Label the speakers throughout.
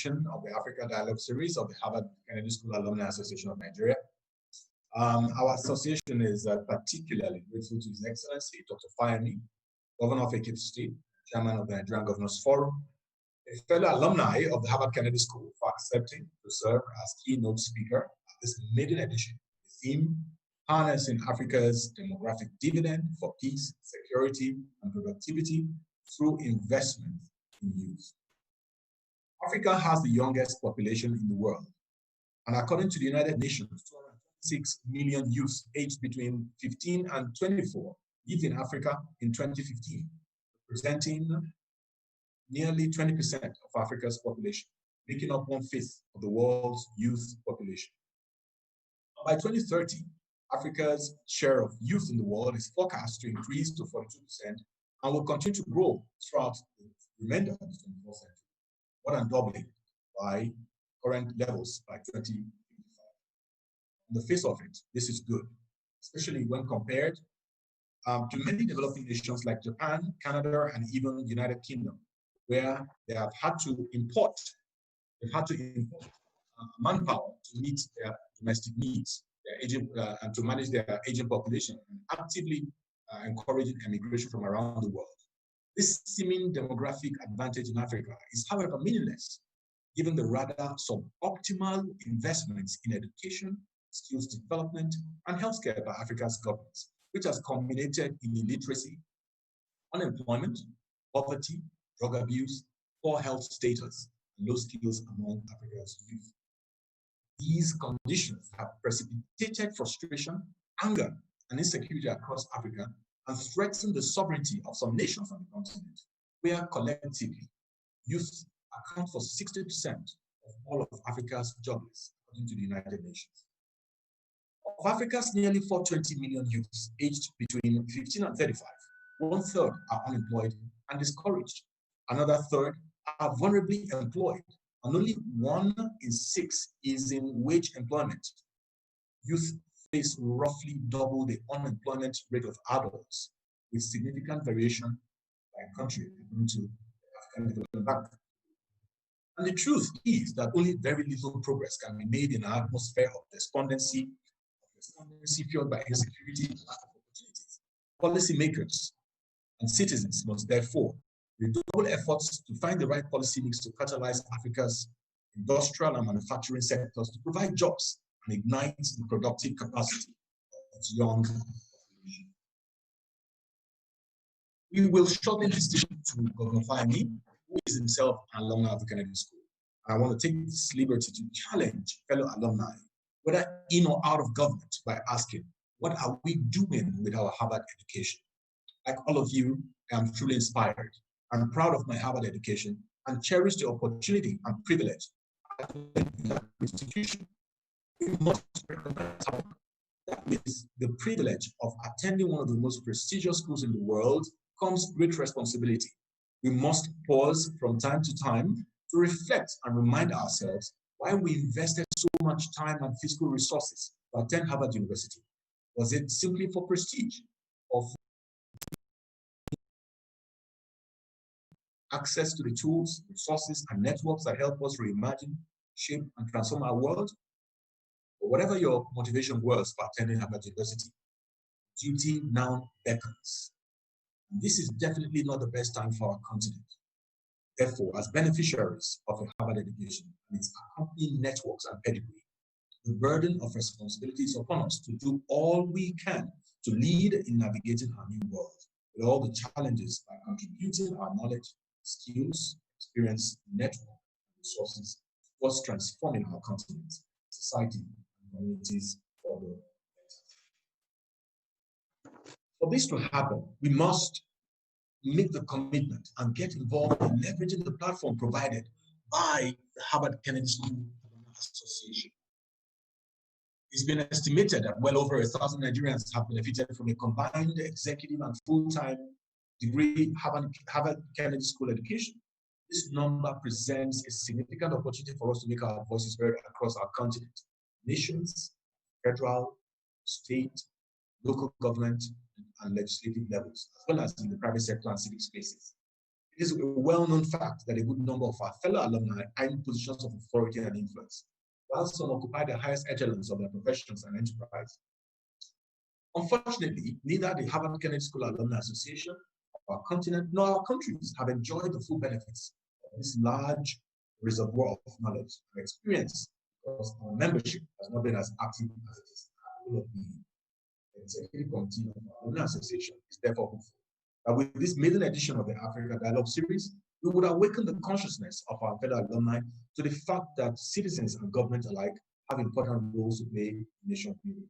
Speaker 1: edition of the Africa Dialogue Series of the Harvard Kennedy School Alumni Association of Nigeria. Our association is particularly grateful to His Excellency, Dr. Fayemi, Governor of Ekiti State, Chairman of the Nigerian Governors Forum, a fellow alumni of the Harvard Kennedy School, for accepting to serve as keynote speaker at this maiden edition. The theme, Harnessing Africa's Demographic Dividend for Peace, Security, and Productivity through Investment in Youth. Africa has the youngest population in the world, and according to the United Nations, 226 million youth aged between 15 and 24 lived in Africa in 2015, representing nearly 20% of Africa's population, making up 1/5 of the world's youth population. By 2030, Africa's share of youth in the world is forecast to increase to 42% and will continue to grow throughout the remainder of the 21st century, more than doubling by current levels by 2055. On the face of it, this is good, especially when compared to many developing nations like Japan, Canada, and even the United Kingdom, where they have had to import manpower to meet their domestic needs, their aging, and to manage their aging population, and actively encouraging emigration from around the world. This seeming demographic advantage in Africa is, however, meaningless, given the rather suboptimal investments in education, skills development, and healthcare by Africa's governments, which has culminated in illiteracy, unemployment, poverty, drug abuse, poor health status, and low skills among Africa's youth. These conditions have precipitated frustration, anger, and insecurity across Africa and threatened the sovereignty of some nations on the continent, where collectively youth account for 60% of all of Africa's jobless, according to the United Nations. Of Africa's nearly 420 million youths aged between 15 and 35, 1/3 are unemployed and discouraged. Another third are vulnerably employed, and only 1 in 6 is in wage employment. Youth face roughly double the unemployment rate of adults, with significant variation by country, according to the African Development Bank. And the truth is that only very little progress can be made in an atmosphere of despondency fueled by insecurity and lack of opportunities. Policymakers and citizens must therefore redouble efforts to find the right policy mix to catalyze Africa's industrial and manufacturing sectors to provide jobs and ignite the productive capacity of its young population. We will shortly listen to Governor Fayemi, who is himself an alumni of the Kennedy School. And I want to take this liberty to challenge fellow alumni, whether in or out of government, by asking, what are we doing with our Harvard education? Like all of you, I am truly inspired. I'm proud of my Harvard education and cherish the opportunity and privilege in that institution. We must recognize that with the privilege of attending one of the most prestigious schools in the world comes great responsibility. We must pause from time to time to reflect and remind ourselves why we invested so much time and physical resources to attend Harvard University. Was it simply for prestige or for access to the tools, resources, and networks that help us reimagine, shape, and transform our world? Or whatever your motivation was for attending Harvard University, duty now beckons. And this is definitely not the best time for our continent. Therefore, as beneficiaries of a Harvard education and its accompanying networks and pedigree, the burden of responsibility is upon us to do all we can to lead in navigating our new world with all the challenges by contributing our knowledge, skills, experience, network, and resources towards transforming our continent, society, and communities for the better. For this to happen, we must make the commitment and get involved in leveraging the platform provided by the Harvard Kennedy School Association. It's been estimated that well over 1,000 Nigerians have benefited from a combined executive and full-time degree Harvard Kennedy School education. This number presents a significant opportunity for us to make our voices heard across our continent, nations, federal, state, local government, and legislative levels, as well as in the private sector and civic spaces. It is a well-known fact that a good number of our fellow alumni are in positions of authority and influence, while some occupy the highest echelons of their professions and enterprise. Unfortunately, neither the Harvard Kennedy School Alumni Association, our continent, nor our countries have enjoyed the full benefits of this large reservoir of knowledge and experience, because our membership has not been as active as it is capable of being. The Executive Committee of our Alumni Association is therefore hopeful that with this maiden edition of the Africa Dialogue series, we would awaken the consciousness of our fellow alumni to the fact that citizens and government alike have important roles to play in nation building.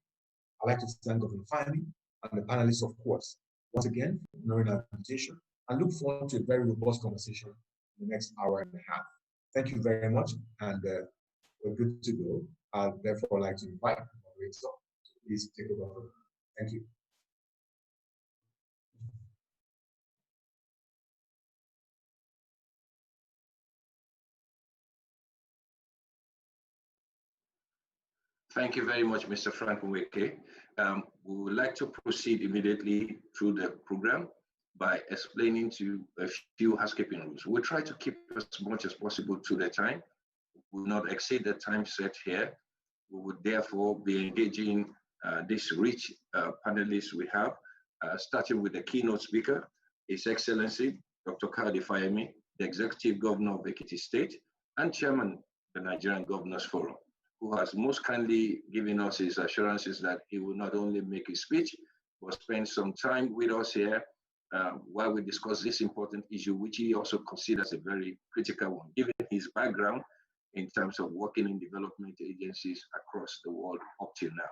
Speaker 1: I'd like to thank Governor Fahmy and the panelists, of course, once again for honoring our invitation, and look forward to a very robust conversation in the next hour and a half. Thank you very much, and we're good to go. I'd therefore like to invite the moderator to please take over. Thank you.
Speaker 2: Thank you very much, Mr. Frank Nweke. We would like to proceed immediately through the program by explaining to a few housekeeping rules. We'll try to keep as much as possible to the time. We will not exceed the time set here. We would therefore be engaging this rich panelists we have, starting with the keynote speaker, His Excellency, Dr. Kadi Fahmy, the Executive Governor of Ekiti State and Chairman of the Nigerian Governors Forum, who has most kindly given us his assurances that he will not only make a speech, but spend some time with us here while we discuss this important issue, which he also considers a very critical one, given his background in terms of working in development agencies across the world up till now.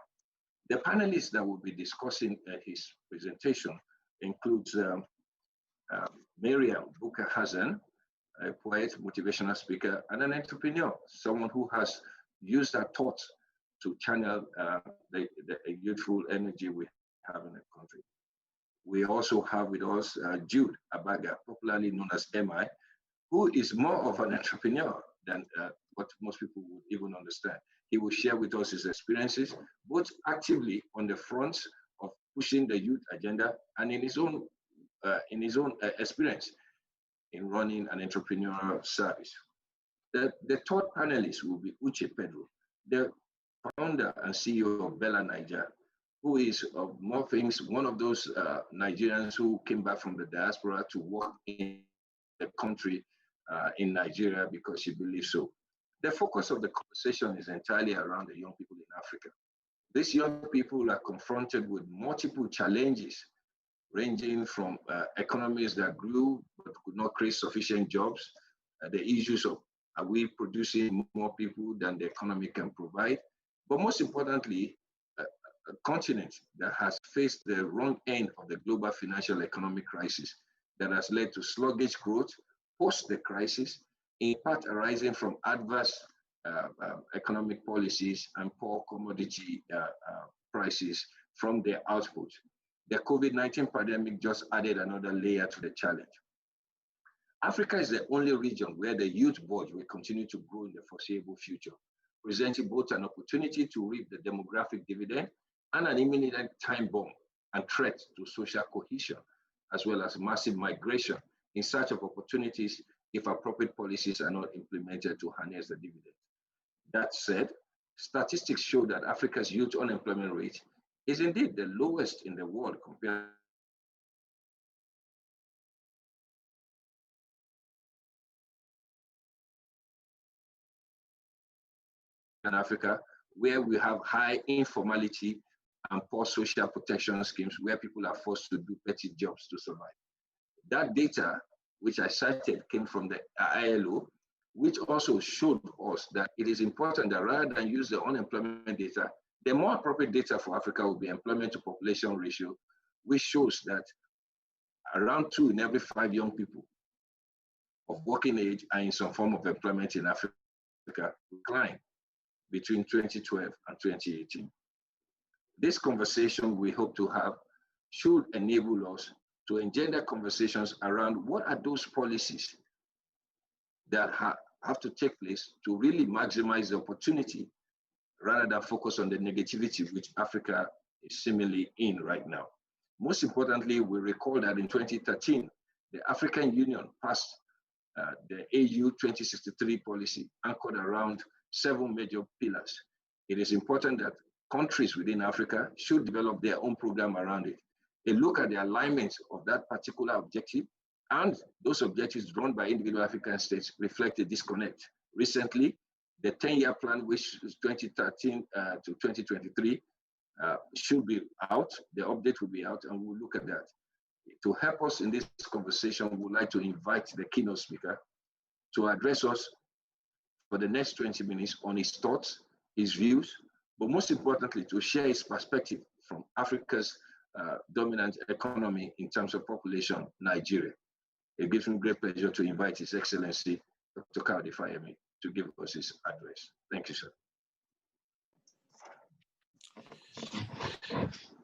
Speaker 2: The panelists that will be discussing his presentation includes Miriam Bukar Hassan, a poet, motivational speaker, and an entrepreneur, someone who has used her thoughts to channel the youthful energy we have in the country. We also have with us Jude Abaga, popularly known as MI, who is more of an entrepreneur than what most people would even understand. He will share with us his experiences, both actively on the front of pushing the youth agenda and in his own experience in running an entrepreneurial service. The third panelist will be Uche Pedro, the founder and CEO of Bella Niger, who is of more things, one of those Nigerians who came back from the diaspora to work in the country in Nigeria because she believes so. The focus of the conversation is entirely around the young people in Africa. These young people are confronted with multiple challenges, ranging from economies that grew but could not create sufficient jobs, the issues of are we producing more people than the economy can provide, but most importantly, a continent that has faced the wrong end of the global financial economic crisis that has led to sluggish growth post the crisis, in part arising from adverse economic policies and poor commodity prices from their output. The COVID-19 pandemic just added another layer to the challenge. Africa is the only region where the youth bulge will continue to grow in the foreseeable future, presenting both an opportunity to reap the demographic dividend and an imminent time bomb and threat to social cohesion, as well as massive migration in search of opportunities if appropriate policies are not implemented to harness the dividend. That said, statistics show that Africa's youth unemployment rate is indeed the lowest in the world compared in Africa, where we have high informality and poor social protection schemes where people are forced to do petty jobs to survive. That data, which I cited, came from the ILO, which also showed us that it is important that rather than use the unemployment data, the more appropriate data for Africa will be employment to population ratio, which shows that around 2 in every 5 young people of working age are in some form of employment in Africa, declined between 2012 and 2018. This conversation we hope to have should enable us to engender conversations around what are those policies that have to take place to really maximize the opportunity rather than focus on the negativity which Africa is seemingly in right now. Most importantly, we recall that in 2013, the African Union passed the AU 2063 policy anchored around 7 major pillars. It is important that countries within Africa should develop their own program around it. A look at the alignment of that particular objective and those objectives drawn by individual African states reflect a disconnect. Recently, the 10-year plan, which is 2013 to 2023, should be out. The update will be out, and we'll look at that. To help us in this conversation, we would like to invite the keynote speaker to address us for the next 20 minutes on his thoughts, his views, but most importantly, to share his perspective from Africa's dominant economy in terms of population, Nigeria. It gives me great pleasure to invite His Excellency, Dr. Kayode Fayemi, to give us his address. Thank you, sir.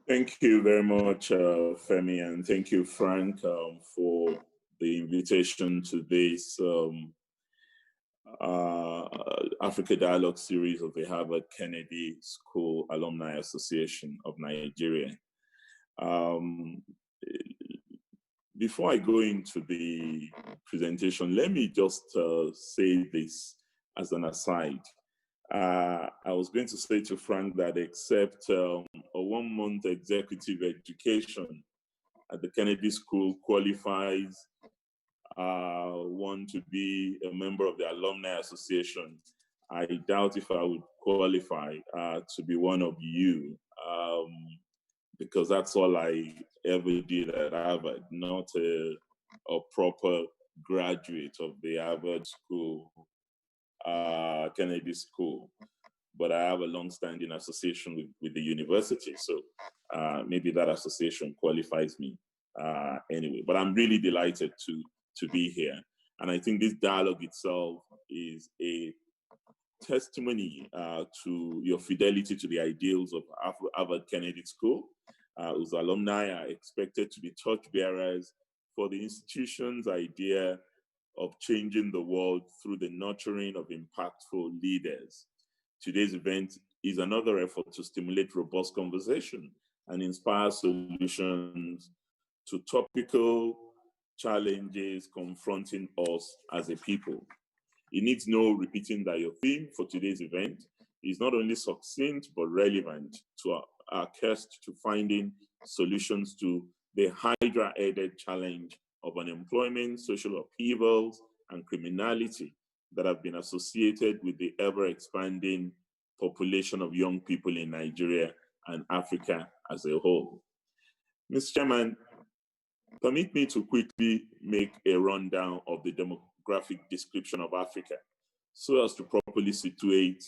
Speaker 3: Thank you very much, Femi, and thank you, Frank, for the invitation to this Africa Dialogue series of the Harvard Kennedy School Alumni Association of Nigeria. Before I go into the presentation, let me just say this as an aside. I was going to say to Frank that except a 1-month executive education at the Kennedy School qualifies one to be a member of the Alumni Association, I doubt if I would qualify to be one of you, because that's all I ever did at Harvard, not a proper graduate of the Harvard School, Kennedy School. But I have a long-standing association with the university, so maybe that association qualifies me anyway. But I'm really delighted to be here. And I think this dialogue itself is a testimony to your fidelity to the ideals of Harvard Kennedy School, whose alumni are expected to be torchbearers for the institution's idea of changing the world through the nurturing of impactful leaders. Today's event is another effort to stimulate robust conversation and inspire solutions to topical challenges confronting us as a people. It needs no repeating that your theme for today's event is not only succinct, but relevant to our quest to finding solutions to the hydra-headed challenge of unemployment, social upheavals, and criminality that have been associated with the ever-expanding population of young people in Nigeria and Africa as a whole. Mr. Chairman, permit me to quickly make a rundown of the demographic description of Africa so as to properly situate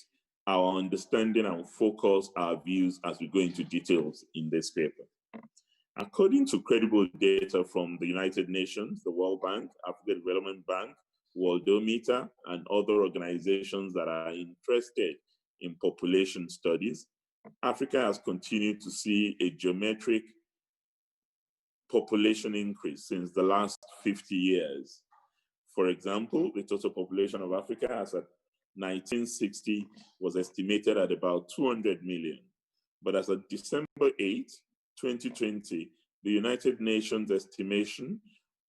Speaker 3: our understanding and focus our views as we go into details in this paper. According to credible data from the United Nations, the World Bank, African Development Bank, Worldometer, and other organizations that are interested in population studies, Africa has continued to see a geometric population increase since the last 50 years. For example, the total population of Africa as at 1960 was estimated at about 200 million. But as of December 8, 2020, the United Nations estimation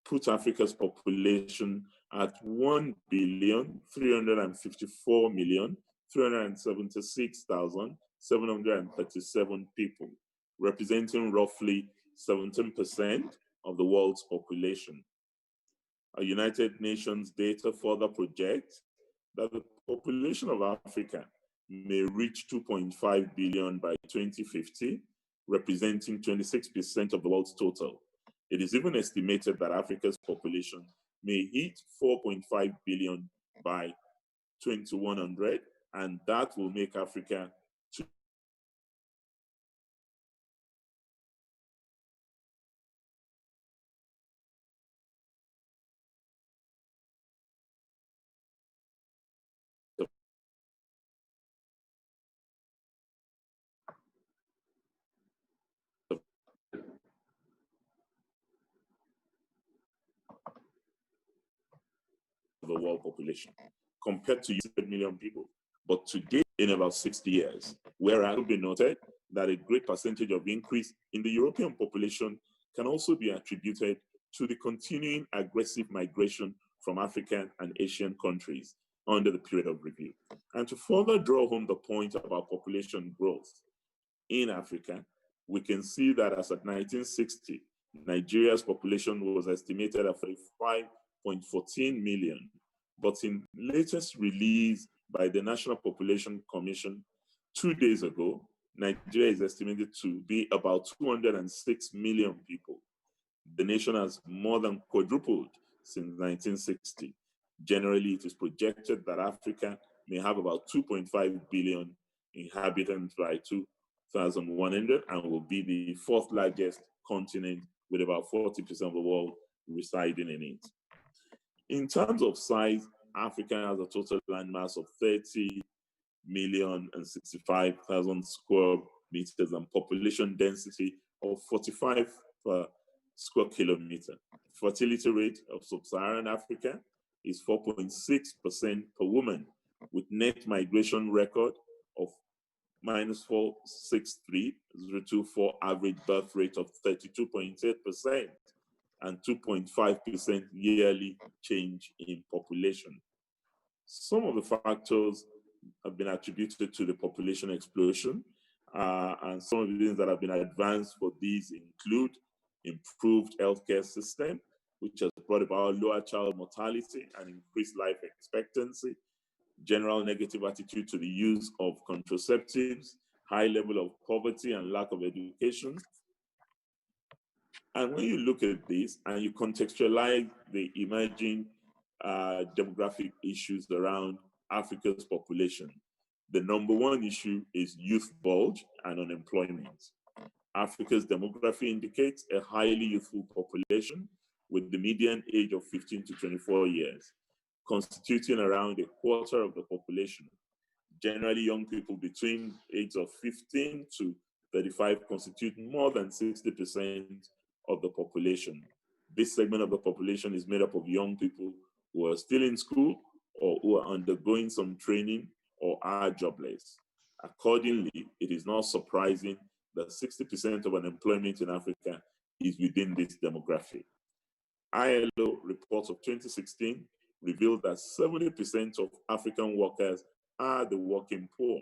Speaker 3: put Africa's population at 1,354,376,737 people, representing roughly 17% of the world's population. Our United Nations data further projects that the population of Africa may reach 2.5 billion by 2050, representing 26% of the world's total. It is even estimated that Africa's population may hit 4.5 billion by 2100, and that will make Africa the world population, compared to 100 million people. But today, in about 60 years, whereas it will be noted that a great percentage of increase in the European population can also be attributed to the continuing aggressive migration from African and Asian countries under the period of review. And to further draw home the point about population growth in Africa, we can see that as of 1960, Nigeria's population was estimated at 45.14 million. But in latest release by the National Population Commission 2 days ago, Nigeria is estimated to be about 206 million people. The nation has more than quadrupled since 1960. Generally, it is projected that Africa may have about 2.5 billion inhabitants by 2100 and will be the fourth largest continent with about 40% of the world residing in it. In terms of size, Africa has a total land mass of 30,065,000 square meters and population density of 45 per square kilometer. Fertility rate of Sub-Saharan Africa is 4.6% per woman, with net migration record of -463,024 average birth rate of 32.8% and 2.5% yearly change in population. Some of the factors have been attributed to the population explosion, and some of the things that have been advanced for these include improved healthcare system, which has brought about lower child mortality and increased life expectancy, general negative attitude to the use of contraceptives, high level of poverty and lack of education. And when you look at this and you contextualize the emerging demographic issues around Africa's population, the number one issue is youth bulge and unemployment. Africa's demography indicates a highly youthful population with the median age of 15 to 24 years, constituting around a quarter of the population. Generally, young people between ages of 15 to 35 constitute more than 60% of the population. This segment of the population is made up of young people who are still in school or who are undergoing some training or are jobless. Accordingly, it is not surprising that 60% of unemployment in Africa is within this demographic. ILO reports of 2016 revealed that 70% of African workers are the working poor.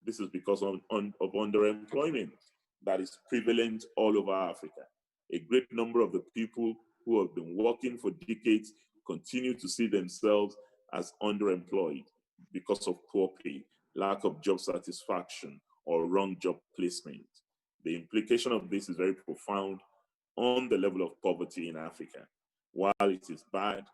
Speaker 3: This is because of underemployment that is prevalent all over Africa. A great number of the people who have been working for decades continue to see themselves as underemployed because of poor pay, lack of job satisfaction, or wrong job placement. The implication of this is very profound on the level of poverty in Africa. While it is bad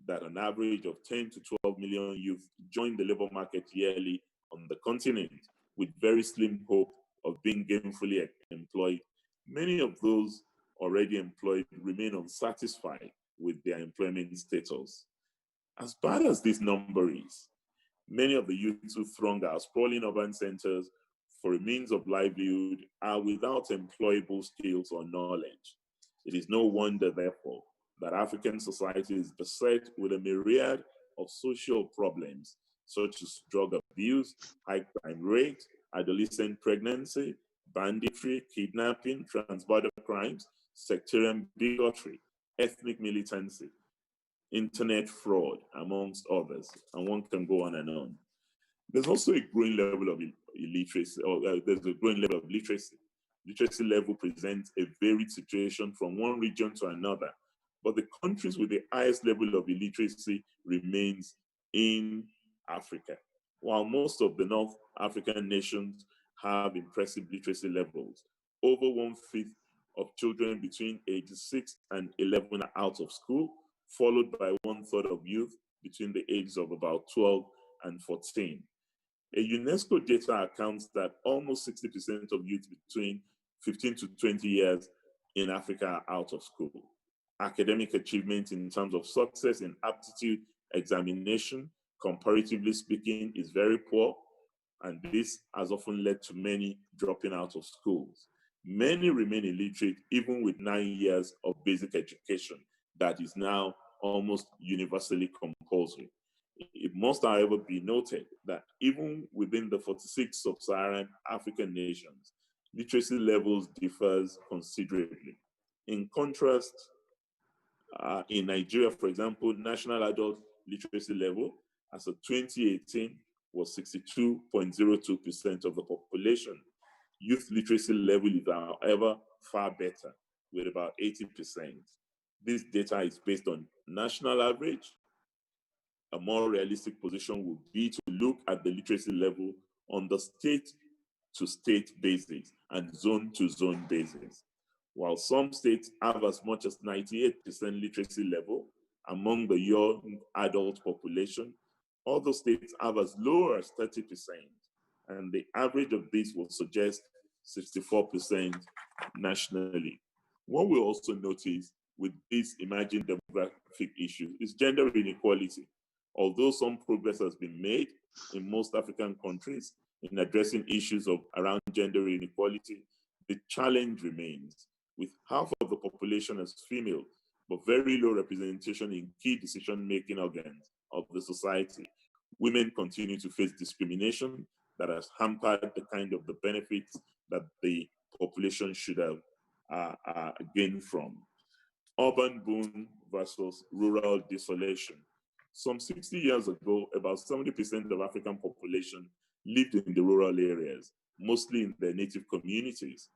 Speaker 3: that an average of 10 to 12 million youth join the labor market yearly on the continent with very slim hope of being gainfully employed, many of those already employed remain unsatisfied with their employment status. As bad as this number is, many of the youth who throng our sprawling urban centers for a means of livelihood are without employable skills or knowledge. It is no wonder, therefore, that African society is beset with a myriad of social problems, such as drug abuse, high crime rate, adolescent pregnancy, banditry, kidnapping, transborder crimes, sectarian bigotry, ethnic militancy, internet fraud, amongst others, and one can go on and on. There's also a growing level of illiteracy, there's a growing level of literacy. Literacy level presents a varied situation from one region to another, but the countries with the highest level of illiteracy remains in Africa. While most of the North African nations have impressive literacy levels, over 1/5 of children between ages 6 and 11 are out of school, followed by 1/3 of youth between the ages of about 12 and 14. A UNESCO data accounts that almost 60% of youth between 15 to 20 years in Africa are out of school. Academic achievement in terms of success in aptitude examination, comparatively speaking, is very poor, and this has often led to many dropping out of schools. Many remain illiterate even with 9 years of basic education that is now almost universally compulsory. It must, however, be noted that even within the 46 sub-Saharan African nations, literacy levels differs considerably. In contrast, In Nigeria, for example, national adult literacy level as of 2018 was 62.02% of the population. Youth literacy level is, however, far better, with about 80%. This data is based on national average. A more realistic position would be to look at the literacy level on the state-to-state basis and zone-to-zone basis. While some states have as much as 98% literacy level among the young adult population, other states have as low as 30%, and the average of this will suggest 64% nationally. What we also notice with these emerging demographic issues is gender inequality. Although some progress has been made in most African countries in addressing issues around gender inequality, the challenge remains. With half of the population as female, but very low representation in key decision-making organs of the society, women continue to face discrimination that has hampered the kind of the benefits that the population should have gained from. Urban boom versus rural desolation. Some 60 years ago, about 70% of African population lived in the rural areas, mostly in their native communities.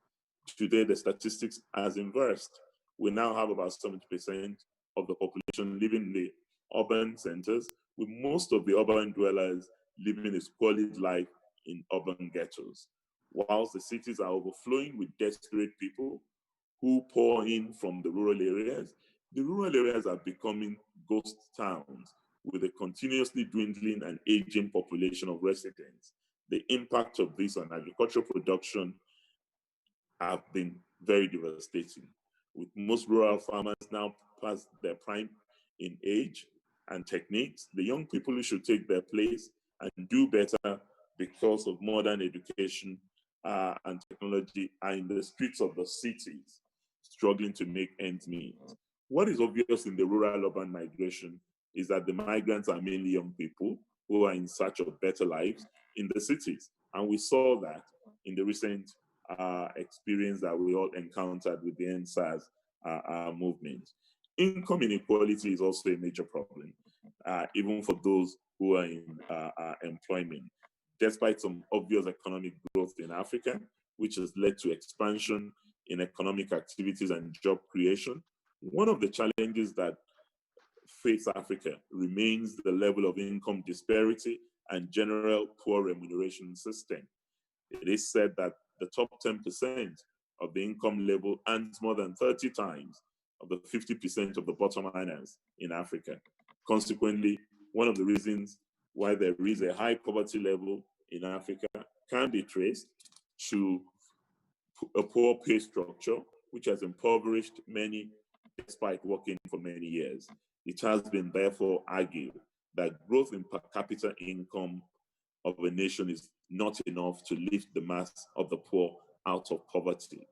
Speaker 3: Today, the statistics has inversed. We now have about 70% of the population living in the urban centers, with most of the urban dwellers living a squalid life in urban ghettos. Whilst the cities are overflowing with desperate people who pour in from the rural areas are becoming ghost towns with a continuously dwindling and aging population of residents. The impact of this on agricultural production have been very devastating, with most rural farmers now past their prime in age and techniques. The young people who should take their place and do better because of modern education and technology are in the streets of the cities, struggling to make ends meet. What is obvious in the rural-urban migration is that the migrants are mainly young people who are in search of better lives in the cities. And we saw that in the recent experience that we all encountered with the NSAS movement. Income inequality is also a major problem, even for those who are in employment. Despite some obvious economic growth in Africa, which has led to expansion in economic activities and job creation, one of the challenges that face Africa remains the level of income disparity and general poor remuneration system. It is said that the top 10% of the income level earns more than 30 times of the 50% of the bottom earners in Africa. Consequently, one of the reasons why there is a high poverty level in Africa can be traced to a poor pay structure, which has impoverished many despite working for many years. It has been therefore argued that growth in per capita income of a nation is not enough to lift the mass of the poor out of poverty.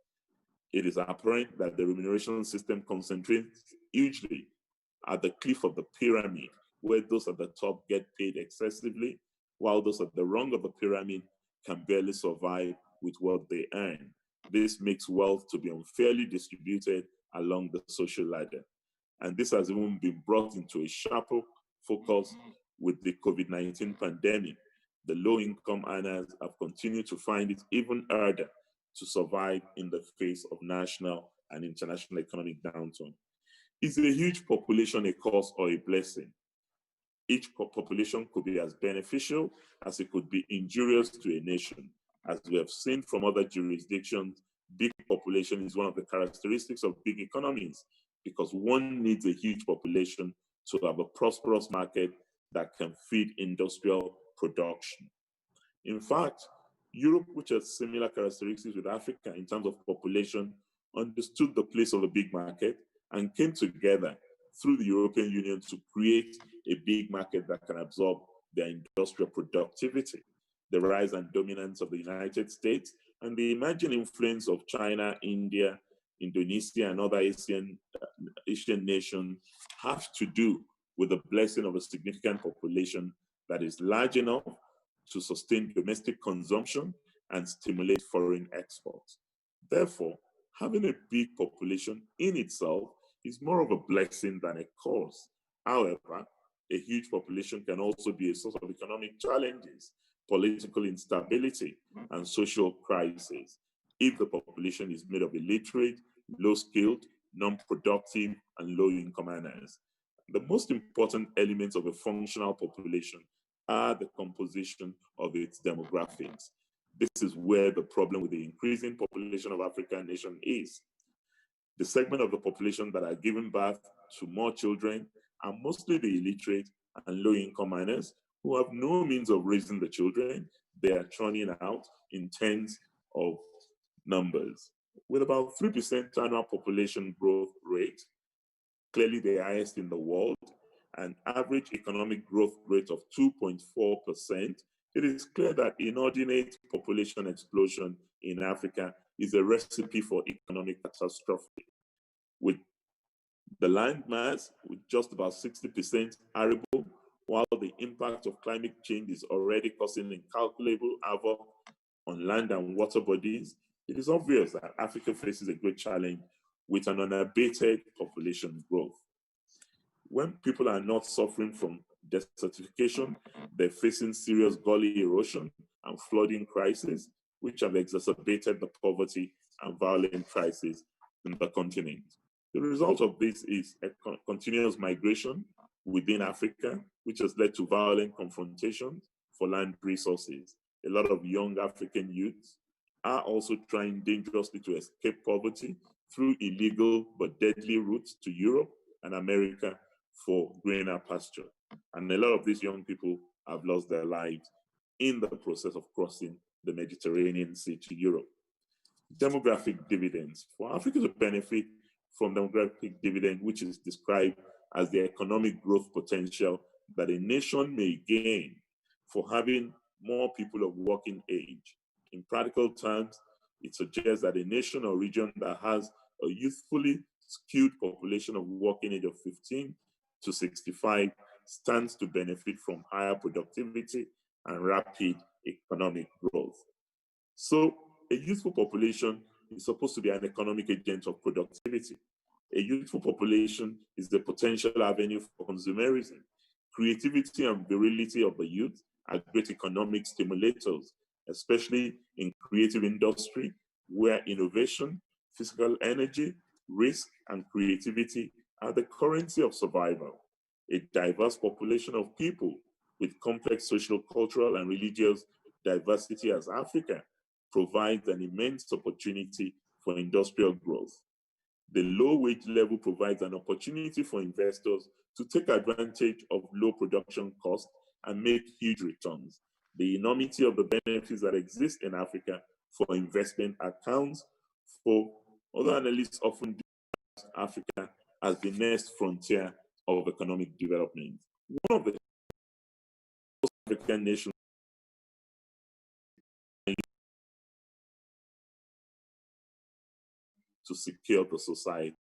Speaker 3: It is apparent that the remuneration system concentrates hugely at the cliff of the pyramid, where those at the top get paid excessively, while those at the rung of the pyramid can barely survive with what they earn. This makes wealth to be unfairly distributed along the social ladder. And this has even been brought into a sharper focus with the COVID-19 pandemic. The low-income earners have continued to find it even harder to survive in the face of national and international economic downturn. Is a huge population a curse or a blessing? Each population could be as beneficial as it could be injurious to a nation. As we have seen from other jurisdictions, big population is one of the characteristics of big economies, because one needs a huge population to have a prosperous market that can feed industrial production. In fact, Europe, which has similar characteristics with Africa in terms of population, understood the place of a big market and came together through the European Union to create a big market that can absorb their industrial productivity. The rise and dominance of the United States and the emerging influence of China, India, Indonesia, and other Asian nations have to do with the blessing of a significant population that is large enough to sustain domestic consumption and stimulate foreign exports. Therefore, having a big population in itself is more of a blessing than a curse. However, a huge population can also be a source of economic challenges, political instability, and social crisis if the population is made of illiterate, low-skilled, non-productive, and low-income earners. The most important elements of a functional population are the composition of its demographics. This is where the problem with the increasing population of African nations is. The segment of the population that are giving birth to more children are mostly the illiterate and low-income earners who have no means of raising the children. They are churning out in tens of numbers. With about 3% annual population growth rate, clearly the highest in the world, an average economic growth rate of 2.4%, it is clear that inordinate population explosion in Africa is a recipe for economic catastrophe. With the land mass, with just about 60% arable, while the impact of climate change is already causing incalculable havoc on land and water bodies, it is obvious that Africa faces a great challenge with an unabated population growth. When people are not suffering from desertification, they're facing serious gully erosion and flooding crises, which have exacerbated the poverty and violent crisis in the continent. The result of this is a continuous migration within Africa, which has led to violent confrontations for land resources. A lot of young African youths are also trying dangerously to escape poverty through illegal but deadly routes to Europe and America for greener pasture. And a lot of these young people have lost their lives in the process of crossing the Mediterranean Sea to Europe. Demographic dividends. For Africa to benefit from demographic dividend, which is described as the economic growth potential that a nation may gain for having more people of working age. In practical terms, it suggests that a nation or region that has a youthfully skewed population of working age of 15 to 65 stands to benefit from higher productivity and rapid economic growth. So a youthful population is supposed to be an economic agent of productivity. A youthful population is the potential avenue for consumerism. Creativity and virility of the youth are great economic stimulators, especially in creative industry, where innovation, physical energy, risk, and creativity are the currency of survival. A diverse population of people with complex social, cultural, and religious diversity as Africa provides an immense opportunity for industrial growth. The low wage level provides an opportunity for investors to take advantage of low production costs and make huge returns. The enormity of the benefits that exist in Africa for investment accounts for other analysts often describe Africa as the next frontier of economic development. One of the African nations to secure the society.